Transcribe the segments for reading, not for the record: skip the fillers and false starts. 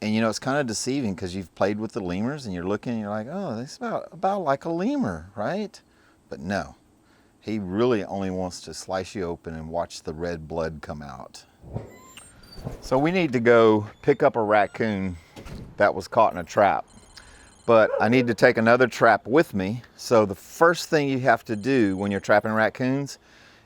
And you know, it's kind of deceiving because you've played with the lemurs and you're looking and you're like, oh, they smell about like a lemur, right? But no, he really only wants to slice you open and watch the red blood come out. So we need to go pick up a raccoon that was caught in a trap. But I need to take another trap with me. So the first thing you have to do when you're trapping raccoons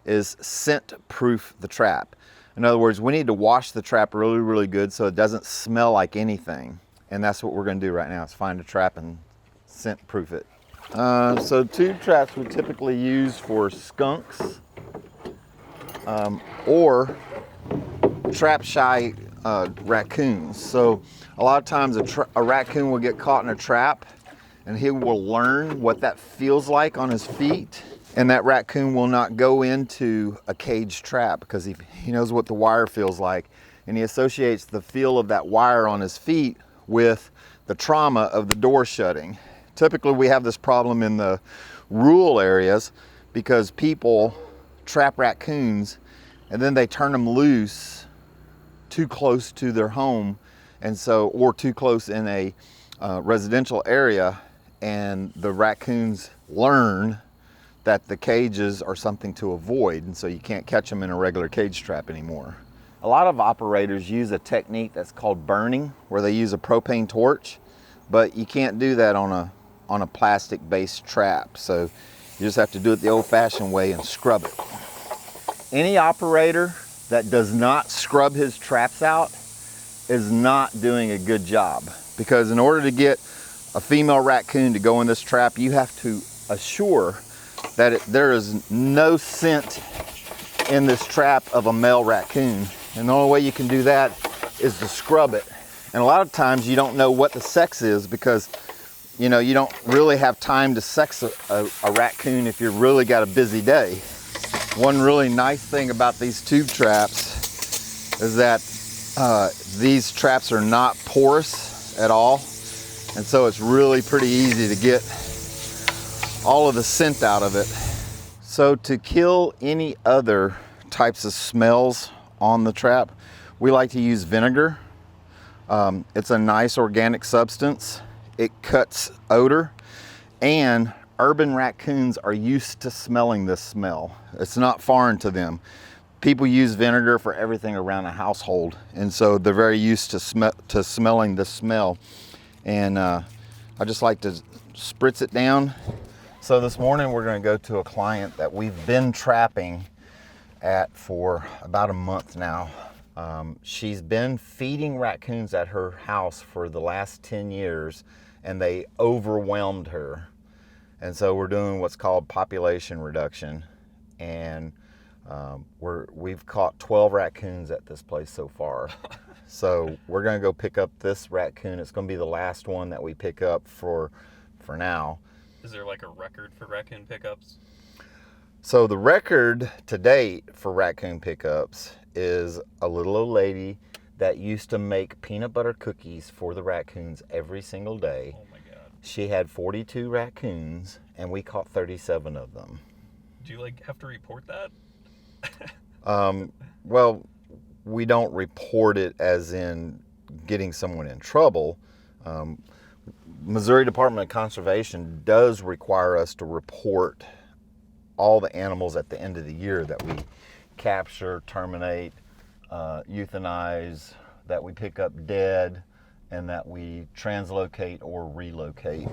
is scent proof the trap. In other words, we need to wash the trap really, really good so it doesn't smell like anything. And that's what we're gonna do right now, is find a trap and scent proof it. So tube traps we typically use for skunks or trap shy raccoons. So a lot of times a raccoon will get caught in a trap and he will learn what that feels like on his feet. And that raccoon will not go into a cage trap because he knows what the wire feels like. And he associates the feel of that wire on his feet with the trauma of the door shutting. Typically we have this problem in the rural areas because people trap raccoons and then they turn them loose too close to their home, and so, or too close in a residential area, and the raccoons learn that the cages are something to avoid, and so you can't catch them in a regular cage trap anymore. A lot of operators use a technique that's called burning, where they use a propane torch, but you can't do that on a plastic-based trap, so you just have to do it the old-fashioned way and scrub it. Any operator that does not scrub his traps out is not doing a good job, because in order to get a female raccoon to go in this trap, you have to assure that there is no scent in this trap of a male raccoon. And the only way you can do that is to scrub it. And a lot of times you don't know what the sex is because you know, you don't really have time to sex a raccoon if you've really got a busy day. One really nice thing about these tube traps is that these traps are not porous at all. And so it's really pretty easy to get all of the scent out of it. So to kill any other types of smells on the trap, we like to use vinegar. It's a nice organic substance. It cuts odor, and urban raccoons are used to smelling this smell. It's not foreign to them. People use vinegar for everything around a household, and so they're very used to smelling the smell. And I just like to spritz it down. So this morning we're going to go to a client that we've been trapping at for about a month now. She's been feeding raccoons at her house for the last 10 years, and they overwhelmed her. And so we're doing what's called population reduction, and we've caught 12 raccoons at this place so far. So we're gonna go pick up this raccoon. It's gonna be the last one that we pick up for now. Is there like a record for raccoon pickups? So the record to date for raccoon pickups is a little old lady that used to make peanut butter cookies for the raccoons every single day. Oh my God. She had 42 raccoons, and we caught 37 of them. Do you like have to report that? Well, we don't report it as in getting someone in trouble. Missouri Department of Conservation does require us to report all the animals at the end of the year that we capture, terminate, euthanize, that we pick up dead, and that we translocate or relocate.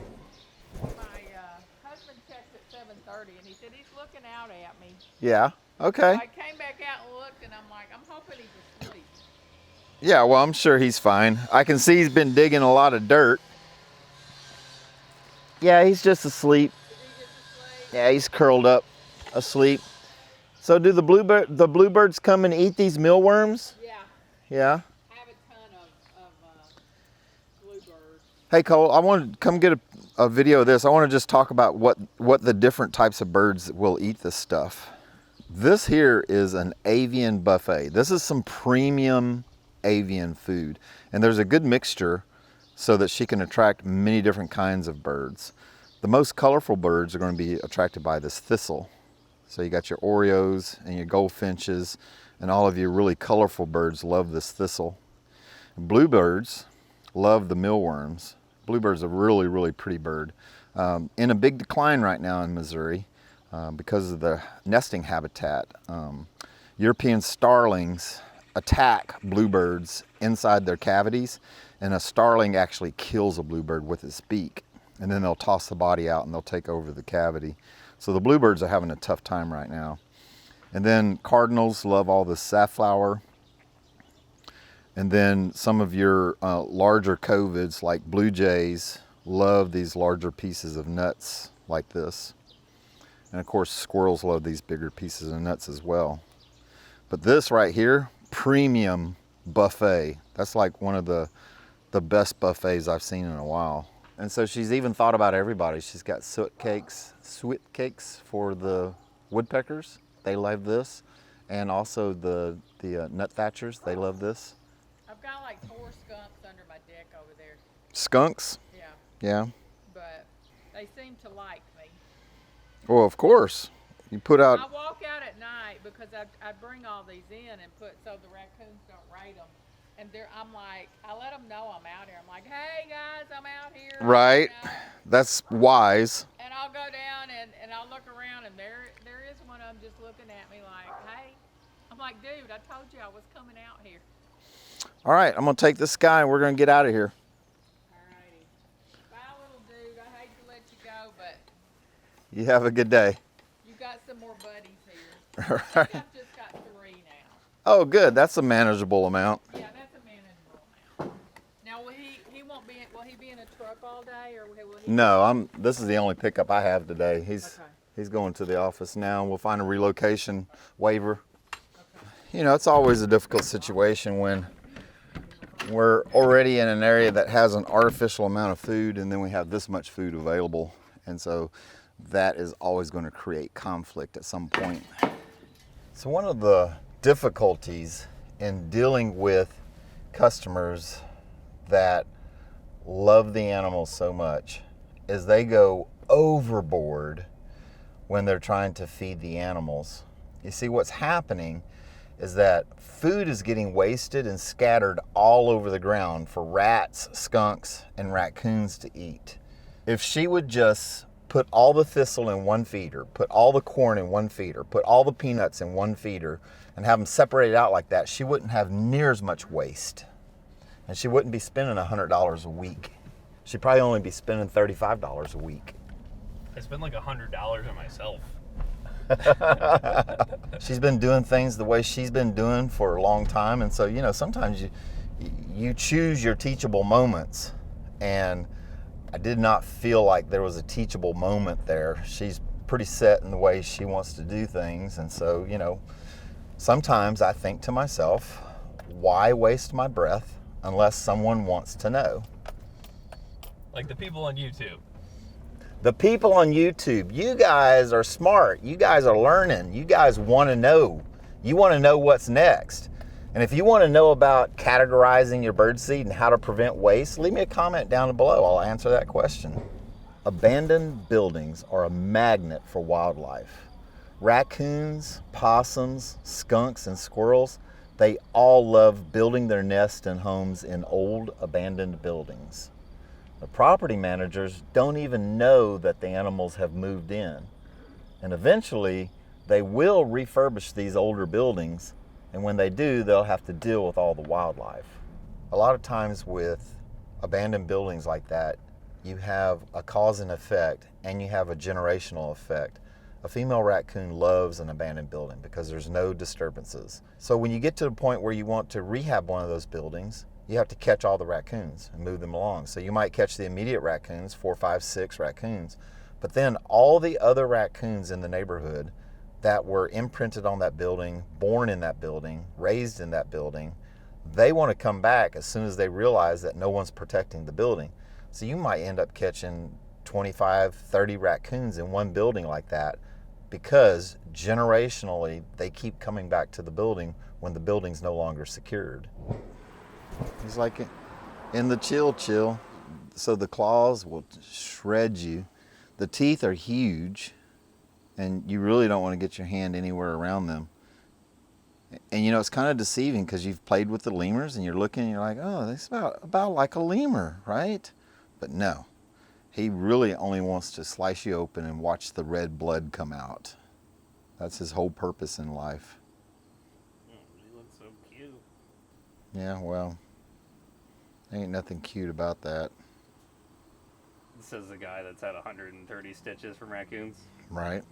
My husband checked at 7:30 and he said he's looking out at me. Yeah, okay. So I came back out and looked and I'm like, I'm hoping he's asleep. Yeah, well, I'm sure he's fine. I can see he's been digging a lot of dirt. Yeah, he's just asleep. Is he just asleep? Yeah, he's curled up, asleep. So do the bluebirds come and eat these mealworms? Yeah, Yeah. I have a ton of bluebirds. Hey Cole, I want to come get a video of this. I want to just talk about what the different types of birds will eat this stuff. This here is an avian buffet. This is some premium avian food. And there's a good mixture so that she can attract many different kinds of birds. The most colorful birds are going to be attracted by this thistle. So you got your Oreos and your goldfinches, and all of your really colorful birds love this thistle. Bluebirds love the mealworms. Bluebird's a really, really pretty bird. In a big decline right now in Missouri because of the nesting habitat. European starlings attack bluebirds inside their cavities, and a starling actually kills a bluebird with its beak, and then they'll toss the body out and they'll take over the cavity. So the bluebirds are having a tough time right now. And then cardinals love all the safflower. And then some of your larger covids like blue jays love these larger pieces of nuts like this. And of course squirrels love these bigger pieces of nuts as well. But this right here, premium buffet. That's like one of the best buffets I've seen in a while. And so she's even thought about everybody. She's got suet cakes for the woodpeckers. They love this. And also the nut thatchers, they love this. I've got like 4 skunks under my deck over there. Skunks? Yeah, Yeah. but they seem to like me. Well, of course. You put out. I walk out at night because I bring all these in and put so the raccoons don't raid them. And I'm like, I let them know I'm out here. I'm like, hey guys, I'm out here. Right. You know? That's wise. And I'll go down and I'll look around and there is one of them just looking at me like, hey. I'm like, dude, I told you I was coming out here. All right, I'm gonna take this guy and we're gonna get out of here. Alrighty. Bye, little dude. I hate to let you go, but You have a good day. you got some more buddies here. All I think right. I've just got 3 now. Oh, good. That's a manageable amount. Yeah, that's a manageable amount. Now, will he be in a truck all day, or will he? No, this is the only pickup I have today. Okay. He's going to the office now. We'll find a relocation waiver. Okay. You know, it's always a difficult situation when we're already in an area that has an artificial amount of food and then we have this much food available. And so that is always going to create conflict at some point. So one of the difficulties in dealing with customers that love the animals so much is they go overboard when they're trying to feed the animals. You see, what's happening is that food is getting wasted and scattered all over the ground for rats, skunks, and raccoons to eat. If she would just put all the thistle in one feeder, put all the corn in one feeder, put all the peanuts in one feeder, and have them separated out like that, she wouldn't have near as much waste. And she wouldn't be spending $100 a week. She'd probably only be spending $35 a week. I spend like $100 on myself. She's been doing things the way she's been doing for a long time, and so, you know, sometimes you choose your teachable moments, and I did not feel like there was a teachable moment there. She's pretty set in the way she wants to do things, and so, you know, sometimes I think to myself, why waste my breath unless someone wants to know? Like the people on YouTube. The people on YouTube, you guys are smart. You guys are learning. You guys want to know. You want to know what's next. And if you want to know about categorizing your birdseed and how to prevent waste, leave me a comment down below. I'll answer that question. Abandoned buildings are a magnet for wildlife. Raccoons, possums, skunks, and squirrels, they all love building their nests and homes in old abandoned buildings. The property managers don't even know that the animals have moved in. And eventually, they will refurbish these older buildings, and when they do, they'll have to deal with all the wildlife. A lot of times with abandoned buildings like that, you have a cause and effect, and you have a generational effect. A female raccoon loves an abandoned building because there's no disturbances. So when you get to the point where you want to rehab one of those buildings, you have to catch all the raccoons and move them along. So you might catch the immediate raccoons, 4, 5, 6 raccoons, but then all the other raccoons in the neighborhood that were imprinted on that building, born in that building, raised in that building, they want to come back as soon as they realize that no one's protecting the building. So you might end up catching 25, 30 raccoons in one building like that because generationally they keep coming back to the building when the building's no longer secured. He's like in the chill. So the claws will shred you. The teeth are huge, and you really don't want to get your hand anywhere around them. And you know, it's kind of deceiving because you've played with the lemurs and you're looking and you're like, oh, this is about like a lemur, right? But no, he really only wants to slice you open and watch the red blood come out. That's his whole purpose in life. Oh, he looks so cute. Yeah, well, ain't nothing cute about that, This is the guy that's had 130 stitches from raccoons. right?